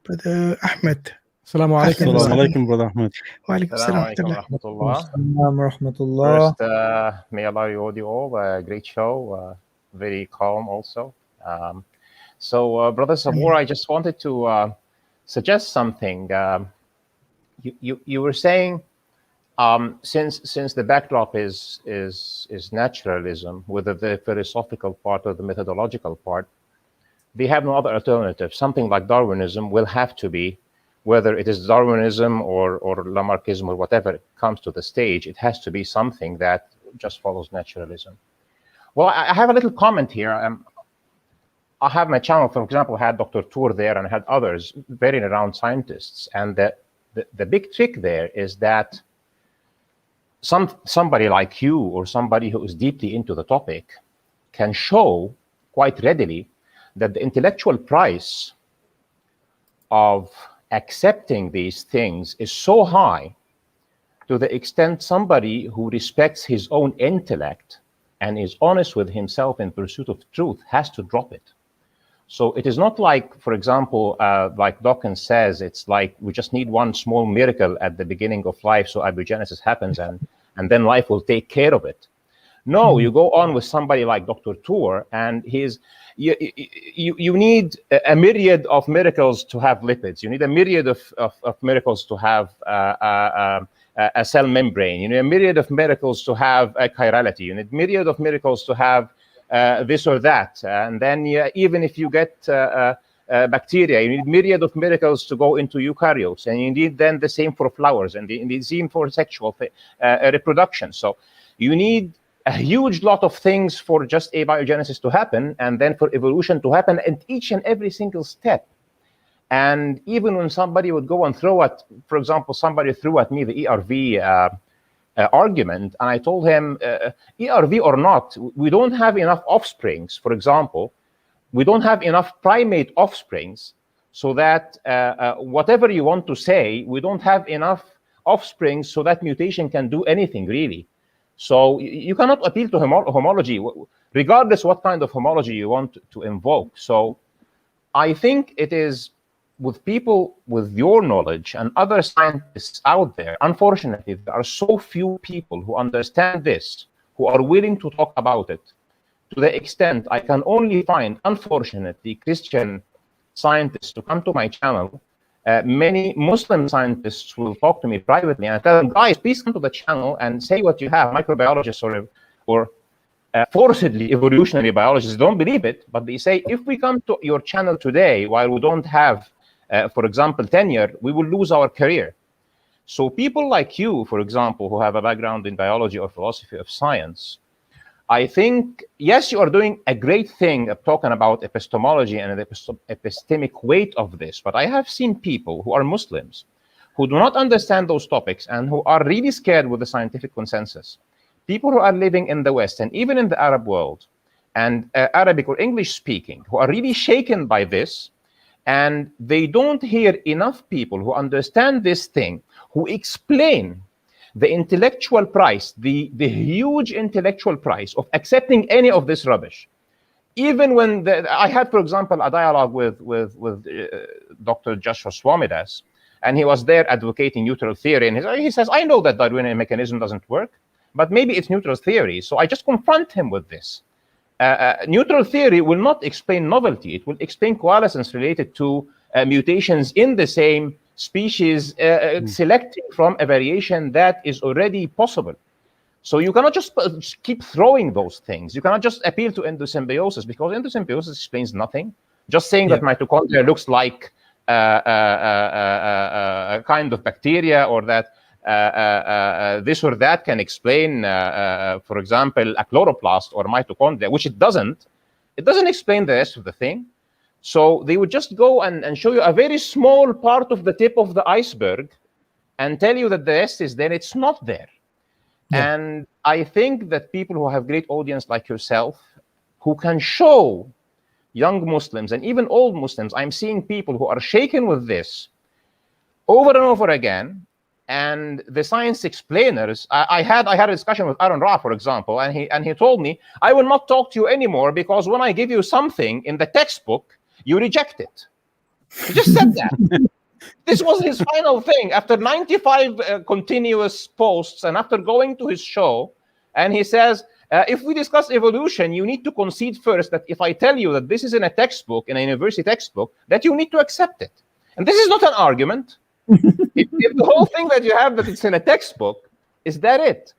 Brother Ahmed. Assalamu alaikum. Assalamu alaikum, Brother Ahmed. Wa alaikum Assalamu assalam. alaikum warahmatullah. Rahmatullah. First, may Allah reward you all. Great show, very calm also. So, Brother Subboor, I just wanted to suggest something. You were saying, since the backdrop is naturalism, whether the philosophical part or the methodological part, they have no other alternative. Something like Darwinism will have to be, whether it is Darwinism or Lamarckism or whatever comes to the stage, it has to be something that just follows naturalism. Well, I have a little comment here. I have my channel, for example, had Dr. Tour there and had others, very renowned scientists. And the big trick there is that somebody like you or somebody who is deeply into the topic can show quite readily that the intellectual price of accepting these things is so high to the extent somebody who respects his own intellect and is honest with himself in pursuit of truth has to drop it. So it is not like, for example, like Dawkins says, it's like we just need one small miracle at the beginning of life so abiogenesis happens and then life will take care of it. No, you go on with somebody like Dr. Tour, and you need a myriad of miracles to have lipids. You need a myriad of miracles to have a cell membrane. You need a myriad of miracles to have a chirality. You need a myriad of miracles to have this or that. And then even if you get bacteria, you need myriad of miracles to go into eukaryotes. And you need then the same for flowers and the same for sexual reproduction. So you need a huge lot of things for just abiogenesis to happen, and then for evolution to happen at each and every single step. And even when somebody would go and throw at, for example, somebody threw at me the ERV argument, and I told him, ERV or not, we don't have enough offsprings. For example, we don't have enough primate offsprings, so that whatever you want to say, we don't have enough offsprings so that mutation can do anything, really. So you cannot appeal to homology, regardless what kind of homology you want to invoke. So I think it is with people with your knowledge and other scientists out there, unfortunately, there are so few people who understand this, who are willing to talk about it, to the extent I can only find, unfortunately, Christian scientists to come to my channel. Many Muslim scientists will talk to me privately and I tell them, guys, please come to the channel and say what you have. Microbiologists or forcedly evolutionary biologists don't believe it, but they say, if we come to your channel today while we don't have, for example, tenure, we will lose our career. So people like you, for example, who have a background in biology or philosophy of science, I think, yes, you are doing a great thing of talking about epistemology and the epistemic weight of this, but I have seen people who are Muslims who do not understand those topics and who are really scared with the scientific consensus. People who are living in the West and even in the Arab world and Arabic or English speaking, who are really shaken by this, and they don't hear enough people who understand this thing, who explain the intellectual price, the huge intellectual price of accepting any of this rubbish. Even when I had, for example, a dialogue with Dr. Joshua Swamidass, and he was there advocating neutral theory, and he says, I know that Darwinian mechanism doesn't work, but maybe it's neutral theory. So I just confront him with this. Neutral theory will not explain novelty. It will explain coalescence related to mutations in the same species selecting from a variation that is already possible. So you cannot just keep throwing those things. You cannot just appeal to endosymbiosis, because endosymbiosis explains nothing. Just saying that mitochondria looks like a kind of bacteria, or that this or that can explain, for example, a chloroplast or mitochondria, which it doesn't explain the rest of the thing. So they would just go and show you a very small part of the tip of the iceberg and tell you that the rest is there. It's not there. Yeah. And I think that people who have great audience like yourself, who can show young Muslims and even old Muslims, I'm seeing people who are shaken with this over and over again. And the science explainers, I had a discussion with Aaron Ra, for example, and he told me, I will not talk to you anymore because when I give you something in the textbook, you reject it. He just said that. This was his final thing after 95 continuous posts, and after going to his show, and he says, if we discuss evolution, you need to concede first that if I tell you that this is in a textbook, in a university textbook, that you need to accept it. And this is not an argument. if the whole thing that you have that it's in a textbook, is that it?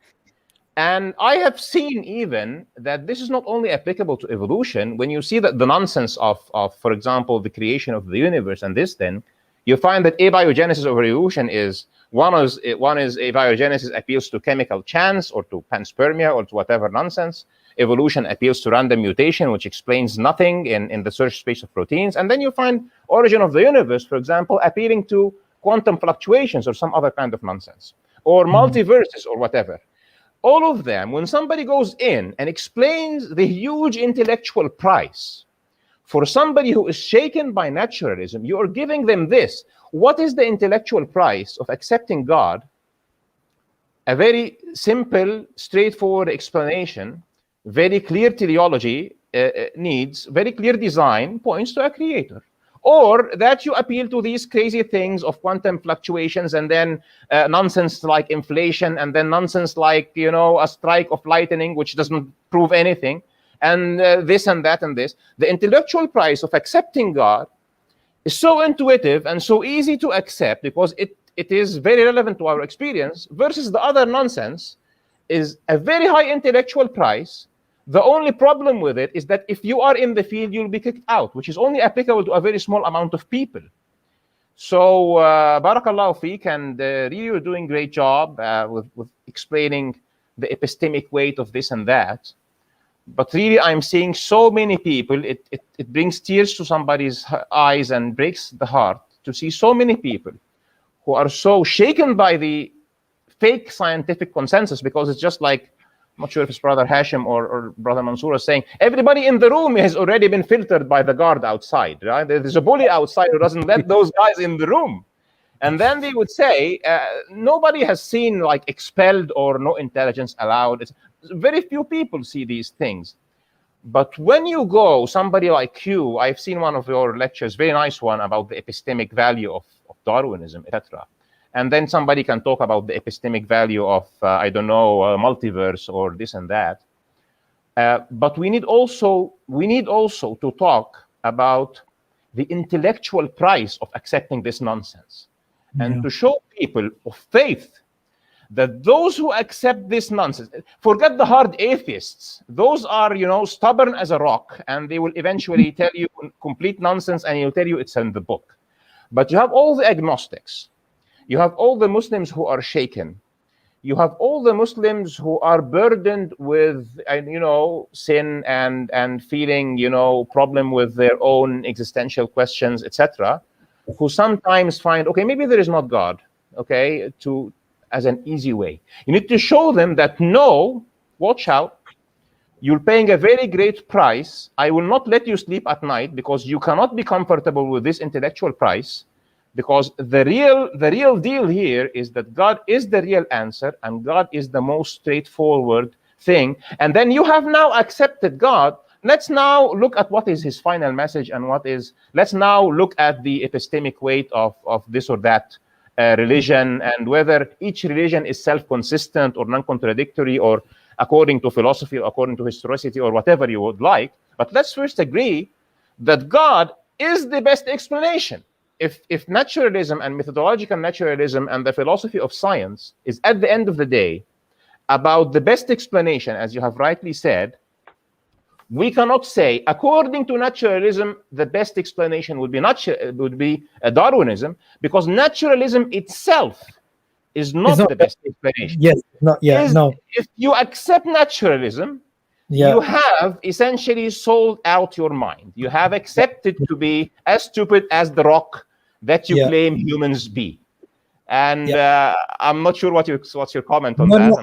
And I have seen even that this is not only applicable to evolution. When you see that the nonsense of, for example, the creation of the universe and this, then you find that abiogenesis over evolution is one is abiogenesis appeals to chemical chance or to panspermia or to whatever nonsense. Evolution appeals to random mutation, which explains nothing in the search space of proteins. And then you find origin of the universe, for example, appealing to quantum fluctuations or some other kind of nonsense, or multiverses or whatever. All of them, when somebody goes in and explains the huge intellectual price for somebody who is shaken by naturalism, you are giving them this. What is the intellectual price of accepting God? A very simple, straightforward explanation, very clear teleology needs, very clear design points to a creator. Or that you appeal to these crazy things of quantum fluctuations and then nonsense like inflation and then nonsense like, you know, a strike of lightning, which doesn't prove anything, and this and that and this. The intellectual price of accepting God is so intuitive and so easy to accept because it is very relevant to our experience, versus the other nonsense is a very high intellectual price. The only problem with it is that if you are in the field, you'll be kicked out, which is only applicable to a very small amount of people. So, barakallahu feek, and really you're doing a great job with explaining the epistemic weight of this and that. But really, I'm seeing so many people, it brings tears to somebody's eyes and breaks the heart to see so many people who are so shaken by the fake scientific consensus, because it's just like, I'm not sure if it's Brother Hashim or Brother Mansur is saying, everybody in the room has already been filtered by the guard outside, right? There's a bully outside who doesn't let those guys in the room. And then they would say, nobody has seen like expelled or no intelligence allowed. Very few people see these things. But when you go, somebody like you, I've seen one of your lectures, very nice one about the epistemic value of Darwinism, etc. And then somebody can talk about the epistemic value of, I don't know, multiverse or this and that. But we need also to talk about the intellectual price of accepting this nonsense, and to show people of faith that those who accept this nonsense, forget the hard atheists. Those are, you know, stubborn as a rock, and they will eventually tell you complete nonsense, and he'll tell you it's in the book. But you have all the agnostics. You have all the Muslims who are shaken. You have all the Muslims who are burdened with, you know, sin and feeling, you know, problem with their own existential questions, etc., who sometimes find, okay, maybe there is not God, okay, as an easy way. You need to show them that, no, watch out, you're paying a very great price. I will not let you sleep at night because you cannot be comfortable with this intellectual price. Because the real deal here is that God is the real answer, and God is the most straightforward thing. And then you have now accepted God. Let's now look at what is his final message, and let's now look at the epistemic weight of this or that religion, and whether each religion is self-consistent or non-contradictory, or according to philosophy, or according to historicity, or whatever you would like. But let's first agree that God is the best explanation. If naturalism and methodological naturalism and the philosophy of science is at the end of the day about the best explanation, as you have rightly said, we cannot say, according to naturalism, the best explanation would be Darwinism, because naturalism itself is not the best explanation. Yes, not yet. No. If you accept naturalism, you have essentially sold out your mind. You have accepted to be as stupid as the rock that you claim humans be. And I'm not sure what's your comment on that. No,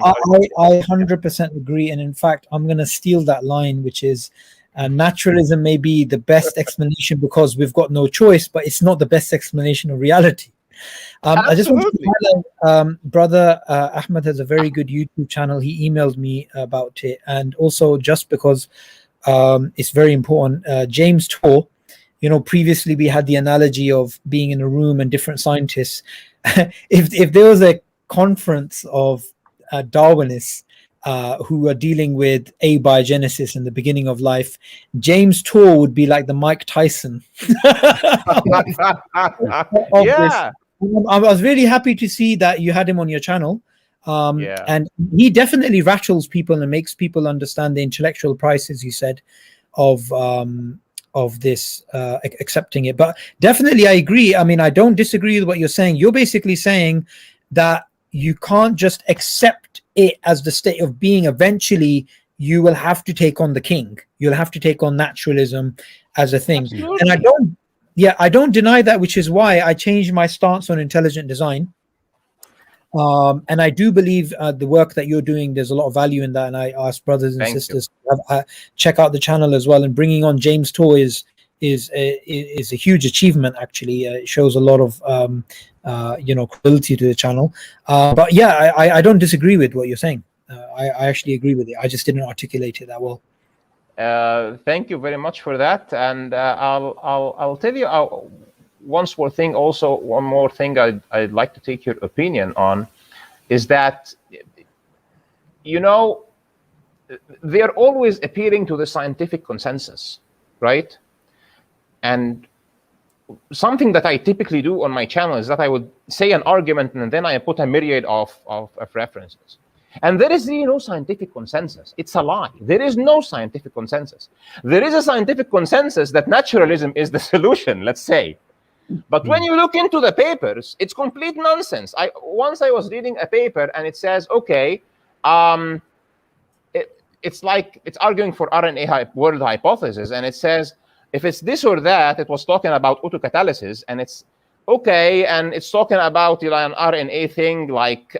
I 100% agree. And in fact, I'm going to steal that line, which is naturalism may be the best explanation because we've got no choice, but it's not the best explanation of reality. I just want to highlight, Brother Ahmed has a very good YouTube channel. He emailed me about it. And also, just because it's very important, James Tor previously we had the analogy of being in a room and different scientists. If there was a conference of Darwinists who are dealing with abiogenesis and the beginning of life, James Tour would be like the Mike Tyson of this. Yeah. I was really happy to see that you had him on your channel. Yeah. And he definitely rattles people and makes people understand the intellectual prices, you said, of this accepting it. But definitely I agree. I mean, I don't disagree with what you're saying. You're basically saying that you can't just accept it as the state of being. Eventually you will have to take on the king. You'll have to take on naturalism as a thing. Absolutely. And I don't deny that, which is why I changed my stance on intelligent design. And I do believe the work that you're doing, there's a lot of value in that. And I ask brothers and sisters to check out the channel as well. And bringing on James Tour is a huge achievement. Actually, it shows a lot of credibility to the channel. But yeah, I don't disagree with what you're saying. I actually agree with it. I just didn't articulate it that well. Thank you very much for that. And I'll tell you one more thing I'd like to take your opinion on is that, they're always appealing to the scientific consensus, right? And something that I typically do on my channel is that I would say an argument and then I put a myriad of references. And there is no scientific consensus. It's a lie. There is no scientific consensus. There is a scientific consensus that naturalism is the solution, let's say. But when you look into the papers, it's complete nonsense. Once I was reading a paper and it says, okay, it's like it's arguing for RNA world hypothesis, and it says if it's this or that, it was talking about autocatalysis, and it's okay, and it's talking about an RNA thing like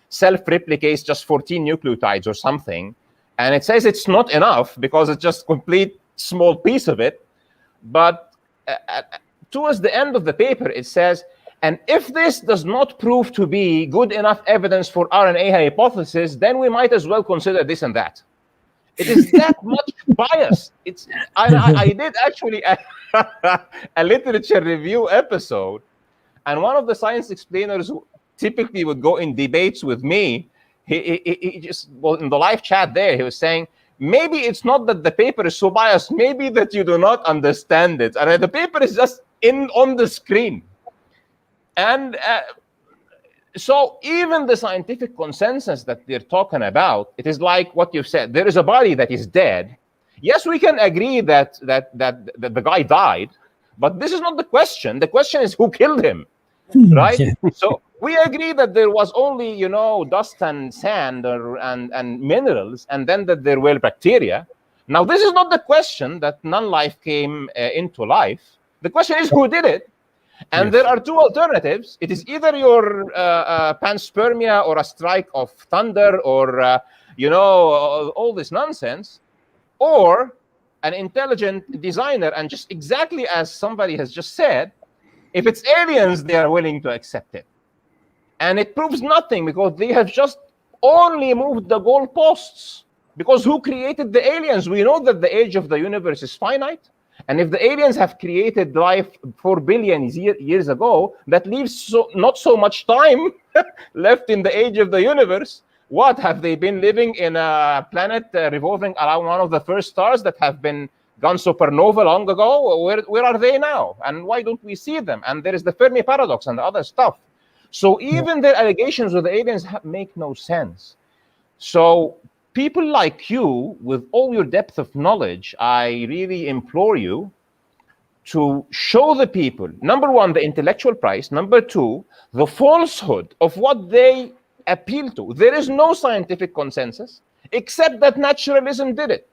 self-replicates just 14 nucleotides or something, and it says it's not enough because it's just complete small piece of it, but towards the end of the paper, it says, and if this does not prove to be good enough evidence for RNA hypothesis, then we might as well consider this and that. It is that much biased. I did actually a literature review episode, and one of the science explainers who typically would go in debates with me, he just, well, in the live chat there, he was saying, maybe it's not that the paper is so biased, maybe that you do not understand it. And the paper is just on the screen. And so even the scientific consensus that they're talking about, it is like what you've said. There is a body that is dead. Yes, we can agree that the guy died, but this is not the question. The question is who killed him, right? Yeah. So we agree that there was only, dust and sand and minerals, and then that there were bacteria. Now, this is not the question that non-life came into life. The question is who did it? And yes, there are two alternatives. It is either your panspermia or a strike of thunder or, all this nonsense, or an intelligent designer. And just exactly as somebody has just said, if it's aliens, they are willing to accept it. And it proves nothing because they have just only moved the goalposts. Because who created the aliens? We know that the age of the universe is finite. And if the aliens have created life 4 billion years ago, that leaves not so much time left in the age of the universe. What, have they been living in a planet revolving around one of the first stars that have been gone supernova long ago? Where are they now? And why don't we see them? And there is the Fermi paradox and the other stuff. So even the allegations of the aliens make no sense. So people like you, with all your depth of knowledge, I really implore you to show the people, number one, the intellectual price, number two, the falsehood of what they appeal to. There is no scientific consensus, except that naturalism did it,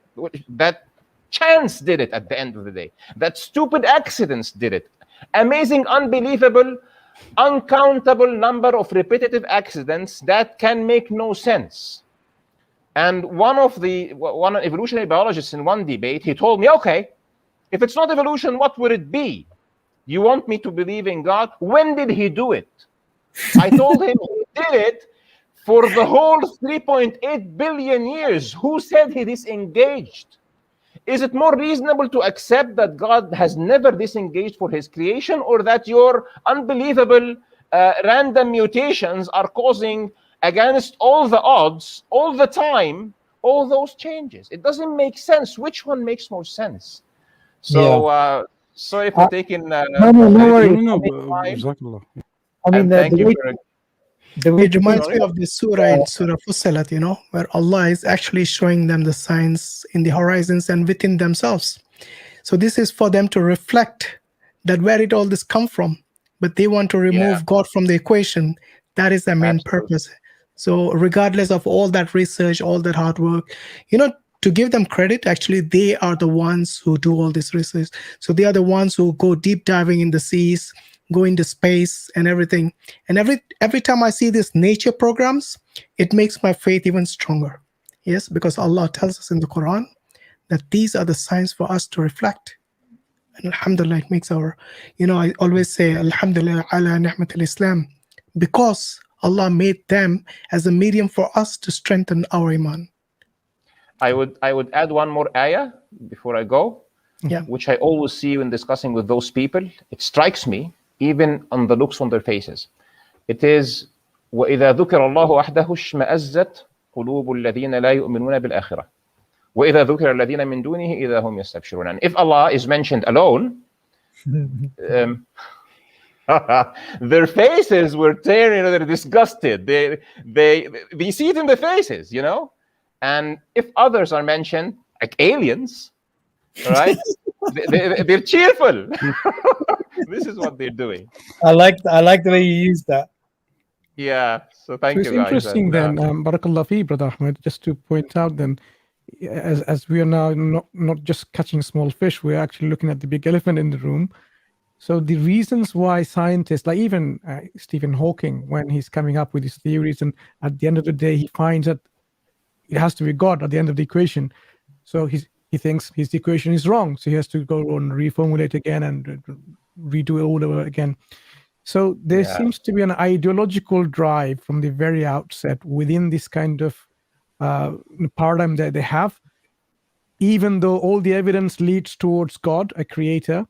that chance did it at the end of the day, that stupid accidents did it. Amazing, unbelievable, uncountable number of repetitive accidents that can make no sense. And one evolutionary biologist in one debate, he told me, okay, if it's not evolution, what would it be? You want me to believe in God? When did he do it? I told him he did it for the whole 3.8 billion years. Who said he disengaged? is it more reasonable to accept that God has never disengaged for his creation, or that your unbelievable random mutations are causing, against all the odds, all the time, all those changes? It doesn't make sense. Which one makes more sense? So, sorry for taking... no worries. I mean, thank you for... It reminds me of the surah in Surah Fussilat, where Allah is actually showing them the signs in the horizons and within themselves. So this is for them to reflect that where did all this come from? But they want to remove God from the equation. That is their main purpose. So regardless of all that research, all that hard work, to give them credit, actually, they are the ones who do all this research. So they are the ones who go deep diving in the seas, go into space and everything. And every time I see these nature programs, it makes my faith even stronger. Yes, because Allah tells us in the Quran that these are the signs for us to reflect. And alhamdulillah, it makes our, I always say, alhamdulillah ala ni'mat al-Islam, because Allah made them as a medium for us to strengthen our iman. I would add one more ayah before I go, which I always see when discussing with those people. It strikes me, even on the looks on their faces. It is, وَإِذَا ذُكِرَ اللَّهُ وَحْدَهُ اشْمَأَزَّتْ قُلُوبُ الَّذِينَ لَا يُؤْمِنُونَ بِالْآخِرَةِ وَإِذَا ذُكِرَ الَّذِينَ مِن دُونِهِ إِذَا هُمْ يَسْتَبْشِرُونَ. And if Allah is mentioned alone, their faces were tearing, they're disgusted. They see it in their faces, And if others are mentioned, like aliens, right? they're cheerful. This is what they're doing. I like the way you use that. Yeah. So thank you, guys. It's interesting then, Barakallah fi, Brother Ahmed, just to point out then, as we are now not just catching small fish, we're actually looking at the big elephant in the room. So the reasons why scientists, like even Stephen Hawking, when he's coming up with his theories, and at the end of the day, he finds that it has to be God at the end of the equation. So he thinks his equation is wrong. So he has to go and reformulate again and redo it all over again. So there seems to be an ideological drive from the very outset within this kind of paradigm that they have. Even though all the evidence leads towards God, a creator,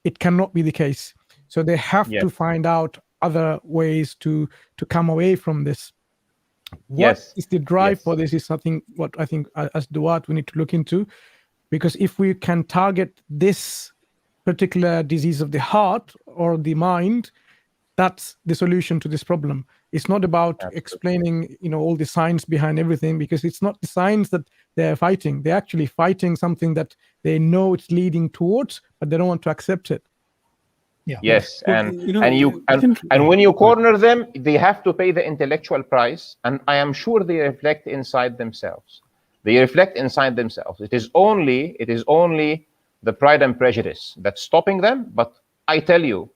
it cannot be the case. So they have to find out other ways to come away from this. What is the drive for this is something what I think as Duat we need to look into, because if we can target this particular disease of the heart or the mind, that's the solution to this problem. It's not about explaining, all the science behind everything, because it's not the science that they're fighting. They're actually fighting something that they know it's leading towards, but they don't want to accept it. Yeah. Yes, and when you corner them, they have to pay the intellectual price, and I am sure they reflect inside themselves. It is only the pride and prejudice that's stopping them. But I tell you,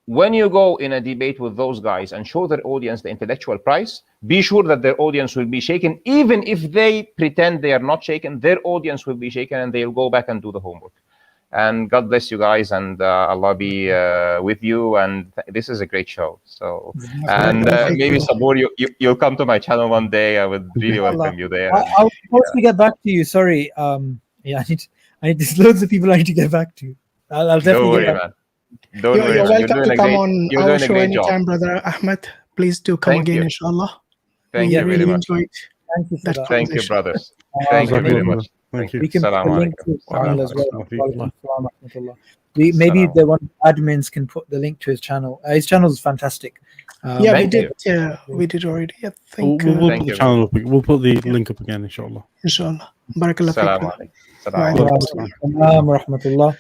when you go in a debate with those guys and show their audience the intellectual price, be sure that their audience will be shaken. Even if they pretend they are not shaken, their audience will be shaken, and they'll go back and do the homework. And God bless you guys, and Allah be with you. And this is a great show. So, and maybe Subboor, you'll come to my channel one day. I would really welcome you there. I'll mostly get back to you. Sorry. I need there's loads of people I need to get back to. I'll definitely get back. Man. Don't worry, you're welcome to come on our show anytime, Brother Ahmed. Please do come again, inshallah. Thank you very much. Enjoyed Thank you for that. Thank you, brothers. Thank you very much. Thank you. We can put the link to his channel as well. Maybe the one admins can put the link to his channel. His channel is fantastic. We did already. Yeah, thank you. We'll put the link up again, inshallah. Inshallah. Barakallah. Assalamu alaikum.